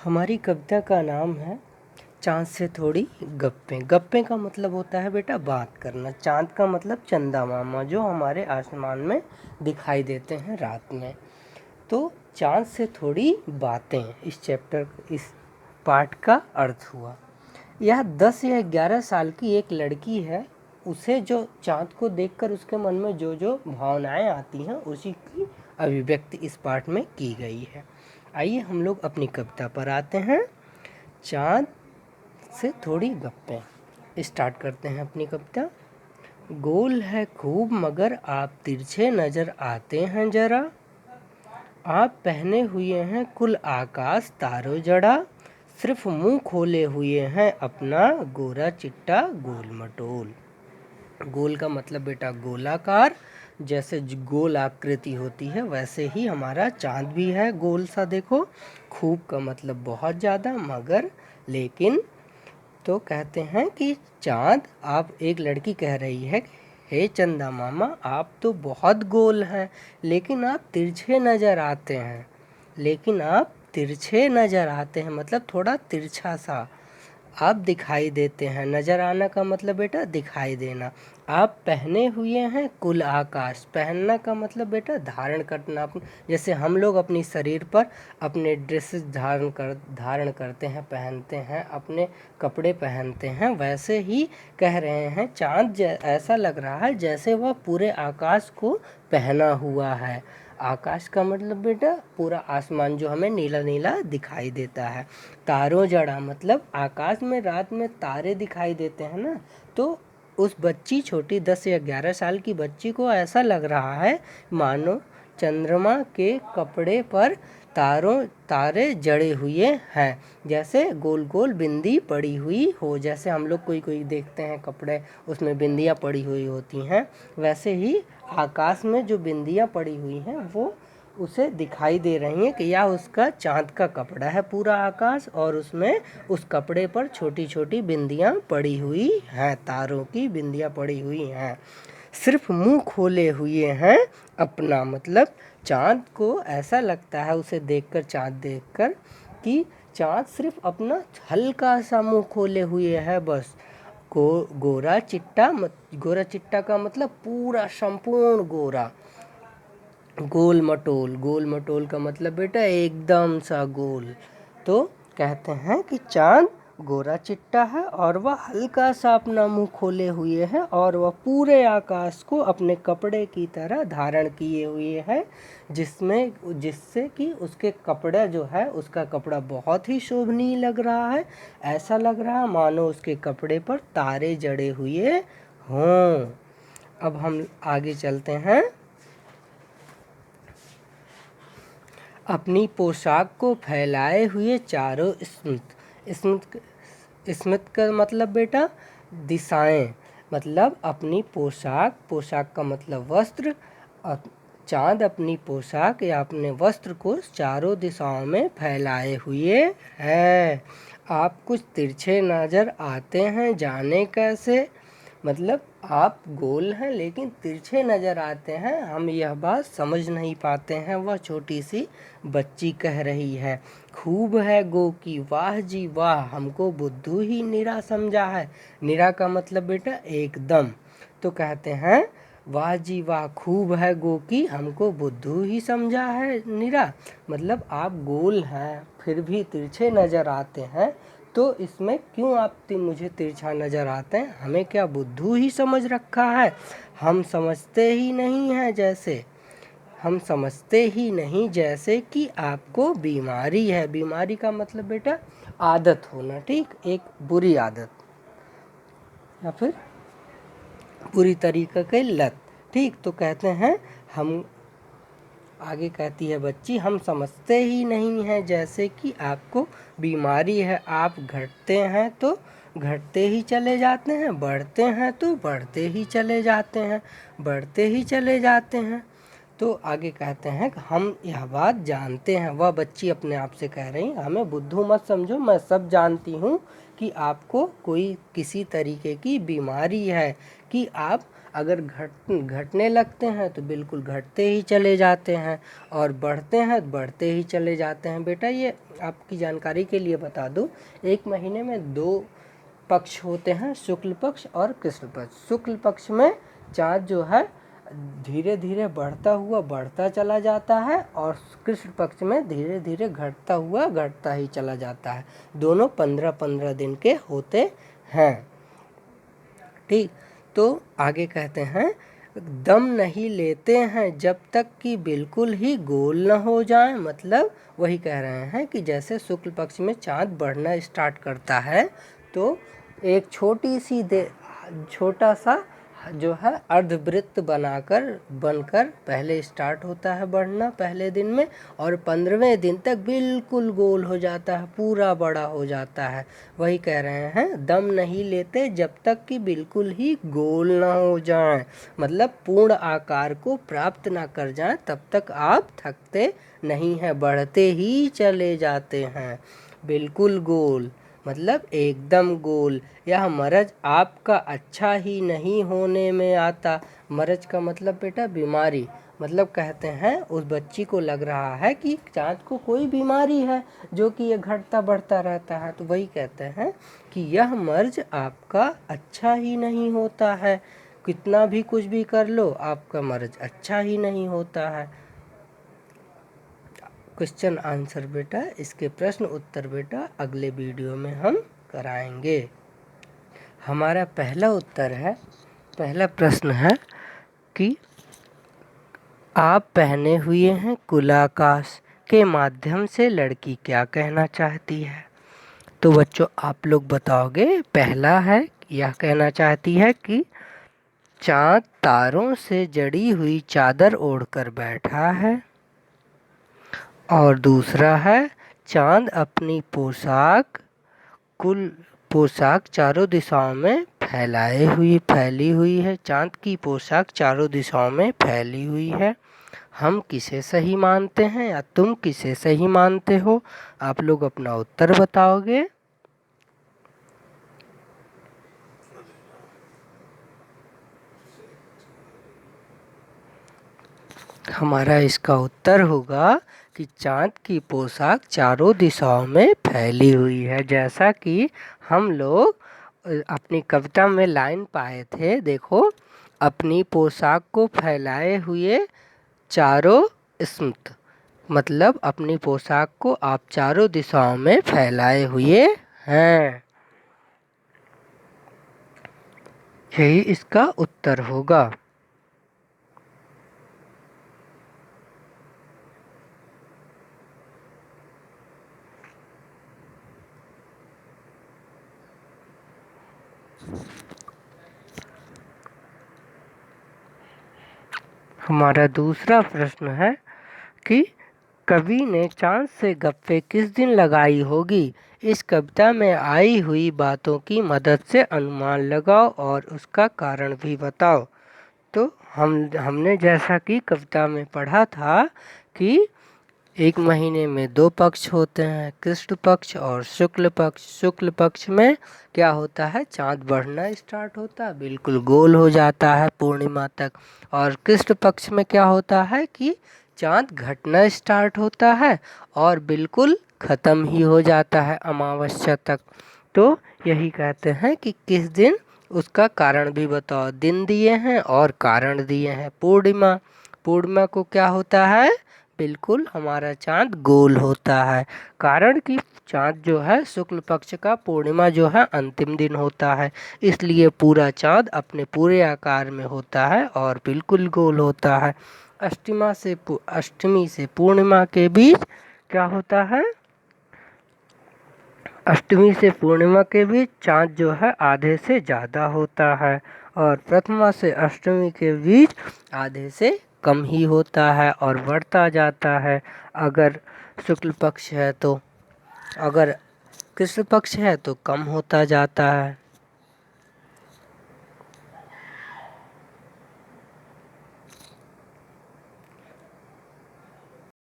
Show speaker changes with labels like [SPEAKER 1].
[SPEAKER 1] हमारी कविता का नाम है चाँद से थोड़ी गप्पें। गप्पें का मतलब होता है बेटा बात करना। चाँद का मतलब चंदा मामा जो हमारे आसमान में दिखाई देते हैं रात में। तो चाँद से थोड़ी बातें इस पाठ का अर्थ हुआ। यह 10 या 11 साल की एक लड़की है। उसे जो चाँद को देखकर उसके मन में जो जो भावनाएं आती हैं उसी की अभिव्यक्ति इस पाठ में की गई है। आइए हम लोग अपनी कविता पर आते हैं। चाँद से थोड़ी गप्पें स्टार्ट करते हैं अपनी कविता। गोल है खूब मगर आप तिरछे नज़र आते हैं जरा। आप पहने हुए हैं कुल आकाश तारों जड़ा। सिर्फ मुंह खोले हुए हैं अपना गोरा चिट्टा गोल मटोल। गोल का मतलब बेटा गोलाकार, जैसे गोल आकृति होती है वैसे ही हमारा चाँद भी है गोल सा। देखो, खूब का मतलब बहुत ज़्यादा, मगर लेकिन। तो कहते हैं कि चाँद, आप एक लड़की कह रही है, हे चंदा मामा आप तो बहुत गोल हैं लेकिन आप तिरछे नज़र आते हैं। लेकिन आप तिरछे नज़र आते हैं मतलब थोड़ा तिरछा सा आप दिखाई देते हैं। नज़र आना का मतलब बेटा दिखाई देना। आप पहने हुए हैं कुल आकाश। पहनना का मतलब बेटा धारण करना। जैसे हम लोग अपनी शरीर पर अपने ड्रेसेस धारण करते हैं, पहनते हैं, अपने कपड़े पहनते हैं, वैसे ही कह रहे हैं चाँद ऐसा लग रहा है जैसे वह पूरे आकाश को पहना हुआ है। आकाश का मतलब बेटा पूरा आसमान जो हमें नीला नीला दिखाई देता है। तारों जड़ा मतलब आकाश में रात में तारे दिखाई देते हैं ना। तो उस बच्ची, छोटी 10 या 11 साल की बच्ची को ऐसा लग रहा है मानो चंद्रमा के कपड़े पर तारे जड़े हुए हैं, जैसे गोल गोल बिंदी पड़ी हुई हो। जैसे हम लोग कोई देखते हैं कपड़े, उसमें बिंदियाँ पड़ी हुई होती हैं, वैसे ही आकाश में जो बिंदियाँ पड़ी हुई हैं वो उसे दिखाई दे रही हैं कि यह उसका चाँद का कपड़ा है पूरा आकाश, और उसमें उस कपड़े पर छोटी छोटी बिंदियाँ पड़ी हुई हैं, तारों की बिंदियाँ पड़ी हुई हैं। सिर्फ मुंह खोले हुए हैं अपना, मतलब चाँद को ऐसा लगता है उसे देखकर, चाँद देखकर, कि चाँद सिर्फ अपना हल्का सा मुंह खोले हुए है बस। गोरा चिट्टा का मतलब पूरा संपूर्ण गोरा। गोल मटोल का मतलब बेटा एकदम सा गोल। तो कहते हैं कि चाँद गोरा चिट्टा है और वह हल्का सा अपना मुंह खोले हुए है और वह पूरे आकाश को अपने कपड़े की तरह धारण किए हुए है, जिससे कि उसके कपड़ा जो है, उसका कपड़ा बहुत ही शोभनीय लग रहा है। ऐसा लग रहा मानो उसके कपड़े पर तारे जड़े हुए हों। अब हम आगे चलते हैं। अपनी पोशाक को फैलाए हुए चारों स्मित का मतलब बेटा दिशाएं, मतलब अपनी पोशाक का मतलब वस्त्र। चाँद अपनी पोशाक या अपने वस्त्र को चारों दिशाओं में फैलाए हुए है। आप कुछ तिरछे नज़र आते हैं, जाने कैसे, मतलब आप गोल हैं लेकिन तिरछे नज़र आते हैं, हम यह बात समझ नहीं पाते हैं। वह छोटी सी बच्ची कह रही है। खूब है गो की वाह जी वाह, हमको बुद्धू ही निरा समझा है। निरा का मतलब बेटा एकदम। तो कहते हैं वाह जी वाह, खूब है गो की, हमको बुद्धू ही समझा है निरा। मतलब आप गोल हैं फिर भी तिरछे नज़र आते हैं, तो इसमें क्यों आप मुझे तिरछा नज़र आते हैं? हमें क्या बुद्धू ही समझ रखा है? हम समझते ही नहीं जैसे कि आपको बीमारी है। बीमारी का मतलब बेटा आदत होना, ठीक, एक बुरी आदत या फिर बुरी तरीके की लत, ठीक। तो कहते हैं हम, आगे कहती है बच्ची, हम समझते ही नहीं हैं जैसे कि आपको बीमारी है। आप घटते हैं तो घटते ही चले जाते हैं, बढ़ते हैं तो बढ़ते ही चले जाते हैं, बढ़ते ही चले जाते हैं। तो आगे कहते हैं कि हम यह बात जानते हैं। वह बच्ची अपने आप से कह रही, हमें बुद्धू मत समझो, मैं सब जानती हूँ कि आपको किसी तरीके की बीमारी है, कि आप अगर घटने लगते हैं तो बिल्कुल घटते ही चले जाते हैं, और बढ़ते हैं तो बढ़ते ही चले जाते हैं। बेटा ये आपकी जानकारी के लिए बता दूं, एक महीने में 2 पक्ष होते हैं, शुक्ल पक्ष और कृष्ण पक्ष। शुक्ल पक्ष में चाँद जो है धीरे धीरे बढ़ता हुआ बढ़ता चला जाता है, और कृष्ण पक्ष में धीरे धीरे घटता हुआ घटता ही चला जाता है। दोनों 15-15 दिन के होते हैं। ठीक, तो आगे कहते हैं, दम नहीं लेते हैं जब तक कि बिल्कुल ही गोल न हो जाए। मतलब वही कह रहे हैं कि जैसे शुक्ल पक्ष में चाँद बढ़ना स्टार्ट करता है तो एक छोटा सा जो है अर्धवृत्त बनकर पहले स्टार्ट होता है बढ़ना पहले दिन में, और 15वें दिन तक बिल्कुल गोल हो जाता है, पूरा बड़ा हो जाता है। वही कह रहे हैं, दम नहीं लेते जब तक कि बिल्कुल ही गोल ना हो जाए, मतलब पूर्ण आकार को प्राप्त ना कर जाए तब तक आप थकते नहीं हैं, बढ़ते ही चले जाते हैं। बिल्कुल गोल मतलब एकदम गोल। यह मरज आपका अच्छा ही नहीं होने में आता। मरज का मतलब बेटा बीमारी, मतलब कहते हैं उस बच्ची को लग रहा है कि चाँद को कोई बीमारी है जो कि ये घटता बढ़ता रहता है, तो वही कहते हैं कि यह मर्ज आपका अच्छा ही नहीं होता है, कितना भी कुछ भी कर लो आपका मर्ज अच्छा ही नहीं होता है। क्वेश्चन आंसर बेटा, इसके प्रश्न उत्तर बेटा अगले वीडियो में हम कराएंगे। हमारा पहला प्रश्न है कि आप पहने हुए हैं कुलाकाश के माध्यम से लड़की क्या कहना चाहती है। तो बच्चों आप लोग बताओगे। पहला है, यह कहना चाहती है कि चाँद तारों से जड़ी हुई चादर ओढ़कर बैठा है, और दूसरा है चाँद अपनी पोशाक चारों दिशाओं में फैली हुई है। चाँद की पोशाक चारों दिशाओं में फैली हुई है। हम किसे सही मानते हैं या तुम किसे सही मानते हो, आप लोग अपना उत्तर बताओगे। हमारा इसका उत्तर होगा कि चाँद की पोशाक चारों दिशाओं में फैली हुई है। जैसा कि हम लोग अपनी कविता में लाइन पाए थे, देखो, अपनी पोशाक को फैलाए हुए चारों स्मृत, मतलब अपनी पोशाक को आप चारों दिशाओं में फैलाए हुए हैं। यही इसका उत्तर होगा। हमारा दूसरा प्रश्न है कि कवि ने चाँद से गप्पे किस दिन लगाई होगी। इस कविता में आई हुई बातों की मदद से अनुमान लगाओ और उसका कारण भी बताओ। तो हमने जैसा कि कविता में पढ़ा था कि एक महीने में 2 पक्ष होते हैं, कृष्ण पक्ष और शुक्ल पक्ष। शुक्ल पक्ष में क्या होता है, चाँद बढ़ना स्टार्ट होता है, बिल्कुल गोल हो जाता है पूर्णिमा तक। और कृष्ण पक्ष में क्या होता है कि चाँद घटना स्टार्ट होता है और बिल्कुल ख़त्म ही हो जाता है अमावस्या तक। तो यही कहते हैं कि किस दिन, उसका कारण भी बताओ। दिन दिए हैं और कारण दिए हैं। पूर्णिमा को क्या होता है, बिल्कुल हमारा चाँद गोल होता है। कारण कि चाँद जो है शुक्ल पक्ष का पूर्णिमा जो है अंतिम दिन होता है, इसलिए पूरा चाँद अपने पूरे आकार में होता है और बिल्कुल गोल होता है। अष्टमी से पूर्णिमा के बीच क्या होता है, अष्टमी से पूर्णिमा के बीच चाँद जो है आधे से ज़्यादा होता है, और प्रथमा से अष्टमी के बीच आधे से कम ही होता है और बढ़ता जाता है। अगर शुक्ल पक्ष है तो, अगर कृष्ण पक्ष है तो कम होता जाता है।